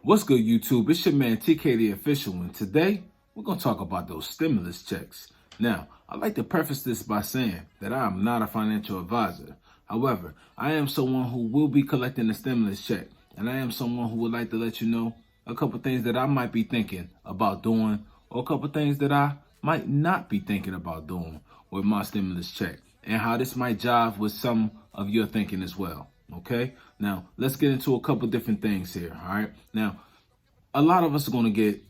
What's good, YouTube? It's your man TK the Official, and today we're going to talk about those stimulus checks. Now, I'd like to preface this by saying that I am not a financial advisor. However, I am someone who will be collecting a stimulus check, and I am someone who would like to let you know a couple things that I might be thinking about doing, or a couple things that I might not be thinking about doing with my stimulus check, and how this might jive with some of your thinking as well. Okay, now let's get into a couple different things here. All right, now a lot of us are going to get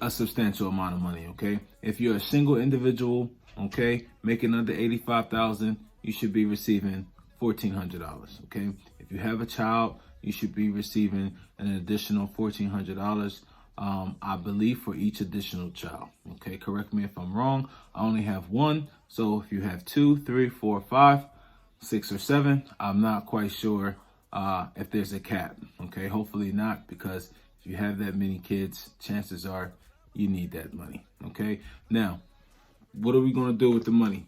a substantial amount of money. Okay, if you're a single individual, okay, making under 85,000, you should be receiving $1,400. Okay, if you have a child, you should be receiving an additional $1,400. I believe for each additional child. Okay, correct me if I'm wrong. I only have one, so if you have 2, 3, 4, 5, 6, or 7, I'm not quite sure if there's a cap. Okay, hopefully not, because if you have that many kids, chances are you need that money. Okay, now what are we going to do with the money?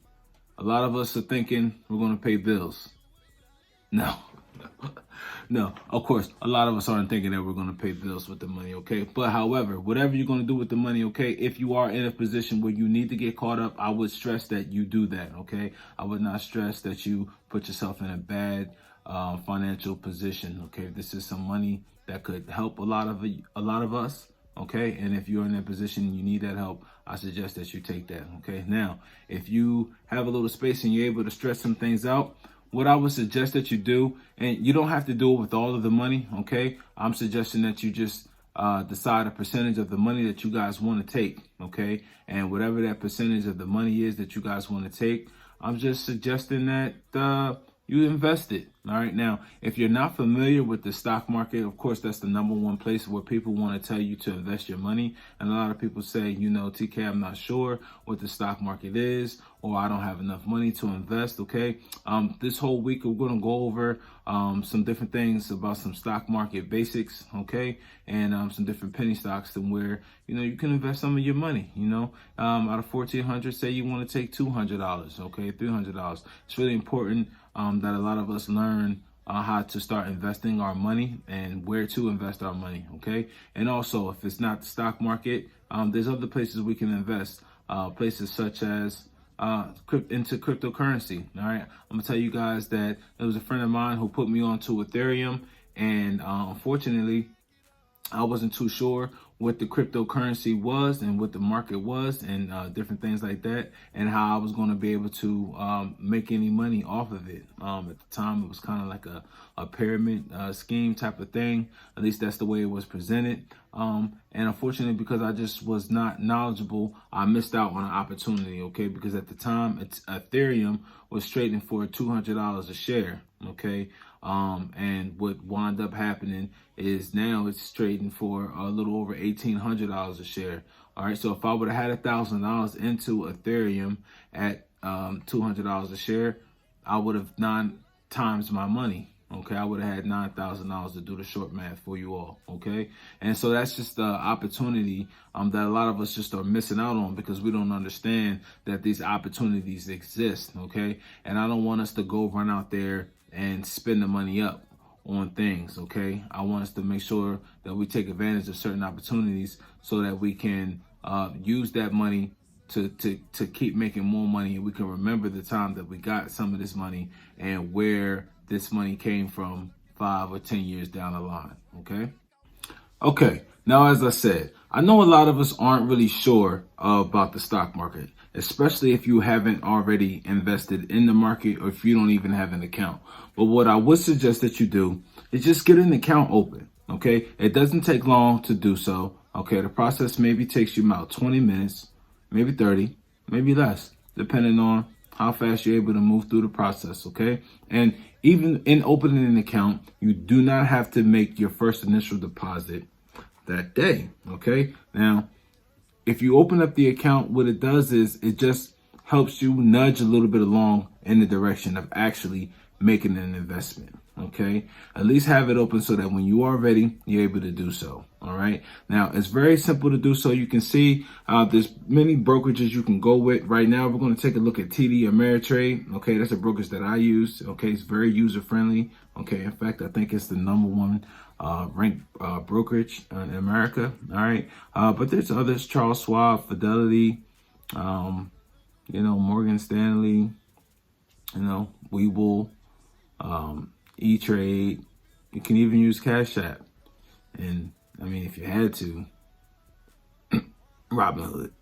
A lot of us are thinking we're going to pay bills. No. No, of course, a lot of us aren't thinking that we're going to pay bills with the money, okay? But however, whatever you're going to do with the money, okay, if you are in a position where you need to get caught up, I would stress that you do that, okay? I would not stress that you put yourself in a bad financial position, okay? This is some money that could help a lot of us, okay? And if you're in that position and you need that help, I suggest that you take that, okay? Now, if you have a little space and you're able to stretch some things out, what I would suggest that you do, and you don't have to do it with all of the money, okay? I'm suggesting that you just decide a percentage of the money that you guys want to take, okay? And whatever that percentage of the money is that you guys want to take, I'm just suggesting that you invest it. All right. Now, if you're not familiar with the stock market, of course, that's the number one place where people want to tell you to invest your money. And a lot of people say, you know, TK, I'm not sure what the stock market is, or I don't have enough money to invest. Okay. This whole week, we're going to go over some different things about some stock market basics. Okay. And some different penny stocks and where, you know, you can invest some of your money, you know, out of 1,400, say you want to take $200. Okay. $300. It's really important that a lot of us learn how to start investing our money and where to invest our money. Okay. And also, if it's not the stock market, there's other places we can invest, places such as into cryptocurrency. All right. I'm gonna tell you guys that there was a friend of mine who put me onto Ethereum, and unfortunately, I wasn't too sure what the cryptocurrency was and what the market was and different things like that, and how I was going to be able to make any money off of it. At the time, it was kind of like a pyramid scheme type of thing. At least that's the way it was presented. And unfortunately, because I just was not knowledgeable, I missed out on an opportunity, okay? Because at the time, Ethereum was trading for $200 a share, okay? And what wound up happening is now it's trading for a little over $1,800 a share. All right, so if I would have had $1,000 into Ethereum at $200 a share, I would have 9 times my money. Okay, I would have had $9,000 to do the short math for you all. Okay, and so that's just the opportunity that a lot of us just are missing out on because we don't understand that these opportunities exist. Okay, and I don't want us to go run out there and spend the money up on things. Okay, I want us to make sure that we take advantage of certain opportunities so that we can use that money to keep making more money, and we can remember the time that we got some of this money and where this money came from 5 or 10 years down the line. Okay, now as I said, I know a lot of us aren't really sure about the stock market, especially if you haven't already invested in the market or if you don't even have an account. But what I would suggest that you do is just get an account open. Okay, it doesn't take long to do so. Okay, the process maybe takes you about 20 minutes, maybe 30, maybe less, depending on how fast you're able to move through the process. Okay, and even in opening an account, you do not have to make your first initial deposit that day. Okay, now if you open up the account, what it does is it just helps you nudge a little bit along in the direction of actually making an investment. Okay, at least have it open so that when you are ready, you're able to do so. All right, now it's very simple to do so. You can see there's many brokerages you can go with. Right now, we're going to take a look at TD Ameritrade. Okay, that's a brokerage that I use. Okay, it's very user friendly. Okay, in fact, I think it's the number one ranked brokerage in America. All right. But there's others: Charles Schwab, Fidelity, Morgan Stanley, Webull, E-Trade. You can even use Cash App. And I mean, if you had to, Robinhood.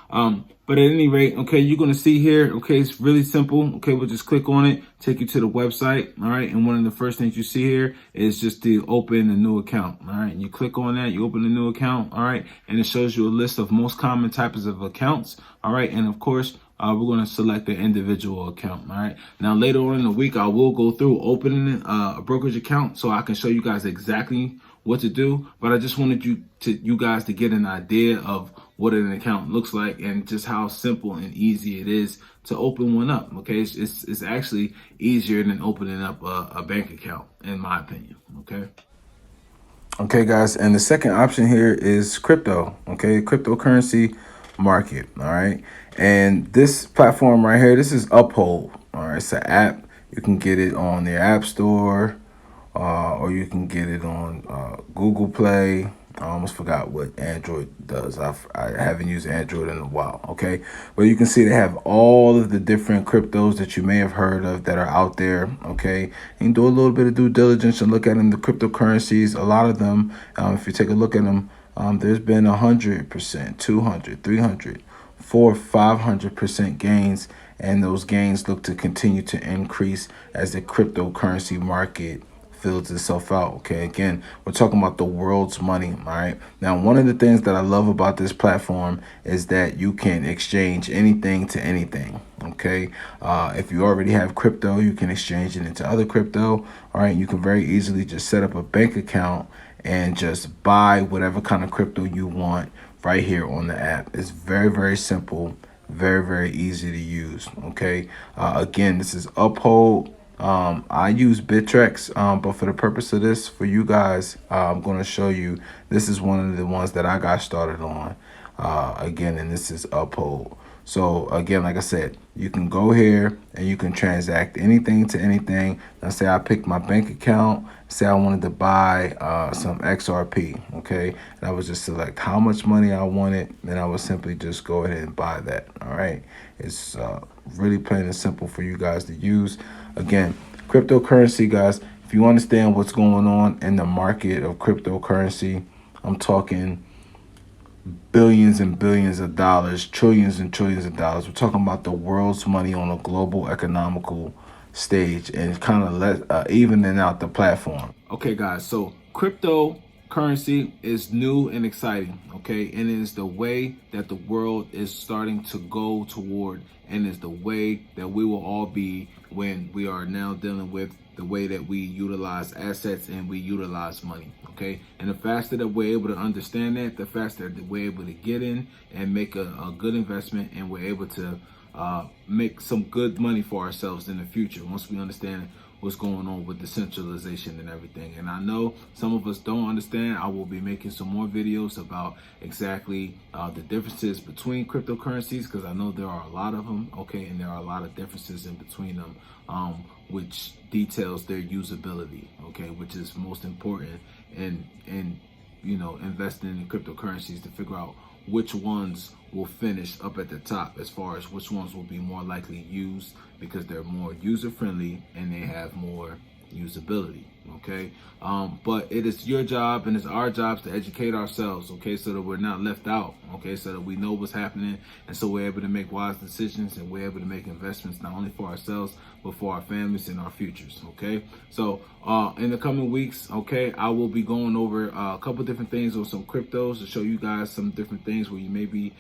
But at any rate, okay, you're going to see here, okay, it's really simple. Okay, we'll just click on it, take you to the website. All right. And one of the first things you see here is just to open a new account. All right. And you click on that, you open a new account. All right. And it shows you a list of most common types of accounts. All right. And of course, we're going to select the individual account. All right. Now, later on in the week, I will go through opening a brokerage account so I can show you guys exactly what to do. But I just wanted you guys to get an idea of what an account looks like and just how simple and easy it is to open one up. Okay, it's actually easier than opening up a bank account, in my opinion. Okay, guys, and the second option here is crypto. Okay, cryptocurrency market. All right, and this platform right here, this is Uphold. All right, it's an app. You can get it on the App Store, or you can get it on Google Play. I almost forgot what Android does. I haven't used Android in a while. Okay, but you can see they have all of the different cryptos that you may have heard of that are out there. Okay, you can do a little bit of due diligence and look at them. The cryptocurrencies, a lot of them, if you take a look at them, there's been 100%, 200, 300, 500% gains, and those gains look to continue to increase as the cryptocurrency market fills itself out. Okay, again, we're talking about the world's money. All right, now one of the things that I love about this platform is that you can exchange anything to anything. Okay, if you already have crypto, you can exchange it into other crypto. All right, you can very easily just set up a bank account and just buy whatever kind of crypto you want right here on the app. It's very, very simple, very, very easy to use. Okay, again, this is Uphold. I use Bittrex, but for the purpose of this, for you guys, I'm going to show you, this is one of the ones that I got started on, again, and this is Uphold. So again, like I said, you can go here and you can transact anything to anything. Let's say I picked my bank account, say I wanted to buy some XRP, okay? And I would just select how much money I wanted, and I would simply just go ahead and buy that, all right? It's really plain and simple for you guys to use. Again, cryptocurrency, guys, if you understand what's going on in the market of cryptocurrency, I'm talking billions and billions of dollars, trillions and trillions of dollars. We're talking about the world's money on a global economical stage, and kind of evening out the platform. Okay, guys, so cryptocurrency is new and exciting, okay? And it is the way that the world is starting to go toward, and is the way that we will all be when we are now dealing with the way that we utilize assets and we utilize money, okay? And the faster that we're able to understand that, the faster that we're able to get in and make a good investment, and we're able to make some good money for ourselves in the future once we understand what's going on with decentralization and everything. And I know some of us don't understand. I will be making some more videos about exactly the differences between cryptocurrencies, because I know there are a lot of them, okay, and there are a lot of differences in between them, which details their usability, okay, which is most important in investing in cryptocurrencies, to figure out which ones will finish up at the top, as far as which ones will be more likely used, because they're more user friendly and they have more usability, okay? But it is your job and it's our jobs to educate ourselves, okay, so that we're not left out, okay, so that we know what's happening, and so we're able to make wise decisions, and we're able to make investments not only for ourselves but for our families and our futures, okay? So in the coming weeks, okay, I will be going over a couple different things on some cryptos to show you guys some different things where you may be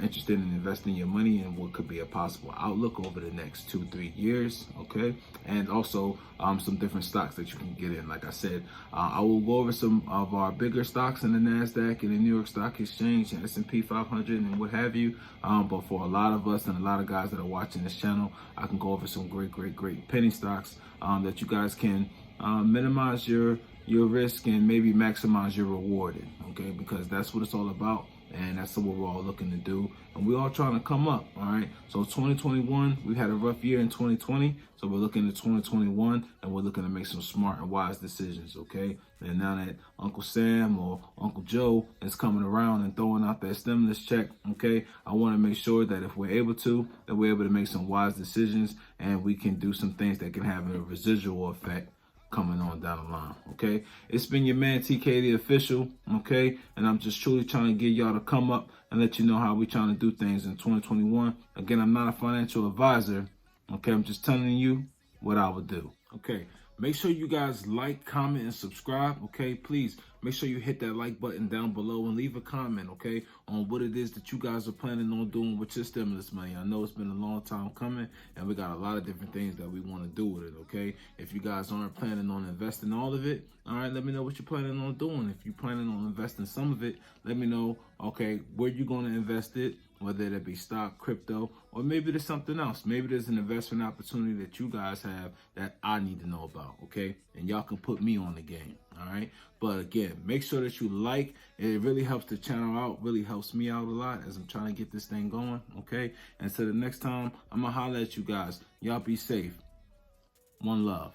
interested in investing your money and what could be a possible outlook over the next 2-3 years, okay? And also some different stocks that you can get in. Like I said, I will go over some of our bigger stocks in the NASDAQ and the New York Stock Exchange and S&P 500 and what have you. But for a lot of us and a lot of guys that are watching this channel, I can go over some great penny stocks that you guys can minimize your risk and maybe maximize your reward, okay? Because that's what it's all about. and that's what we're all looking to do. And we're all trying to come up, all right? So 2021, we had a rough year in 2020, so we're looking at 2021, and we're looking to make some smart and wise decisions, okay? And now that Uncle Sam or Uncle Joe is coming around and throwing out that stimulus check, okay, I want to make sure that if we're able to, that we're able to make some wise decisions, and we can do some things that can have a residual effect coming on down the line, okay? It's been your man, TK the Official, okay? And I'm just truly trying to get y'all to come up and let you know how we trying to do things in 2021. Again, I'm not a financial advisor, okay? I'm just telling you what I would do, okay? Make sure you guys like, comment, and subscribe, okay? Please make sure you hit that like button down below and leave a comment, okay, on what it is that you guys are planning on doing with your stimulus money. I know it's been a long time coming, and we got a lot of different things that we want to do with it, okay? If you guys aren't planning on investing all of it, all right, let me know what you're planning on doing. If you're planning on investing some of it, let me know, okay, where you're going to invest it, whether it be stock, crypto, or maybe there's something else. Maybe there's an investment opportunity that you guys have that I need to know about, okay? And y'all can put me on the game, all right? But again, make sure that you like. It really helps the channel out, really helps me out a lot as I'm trying to get this thing going, okay? And so the next time, I'm going to holler at you guys. Y'all be safe. One love.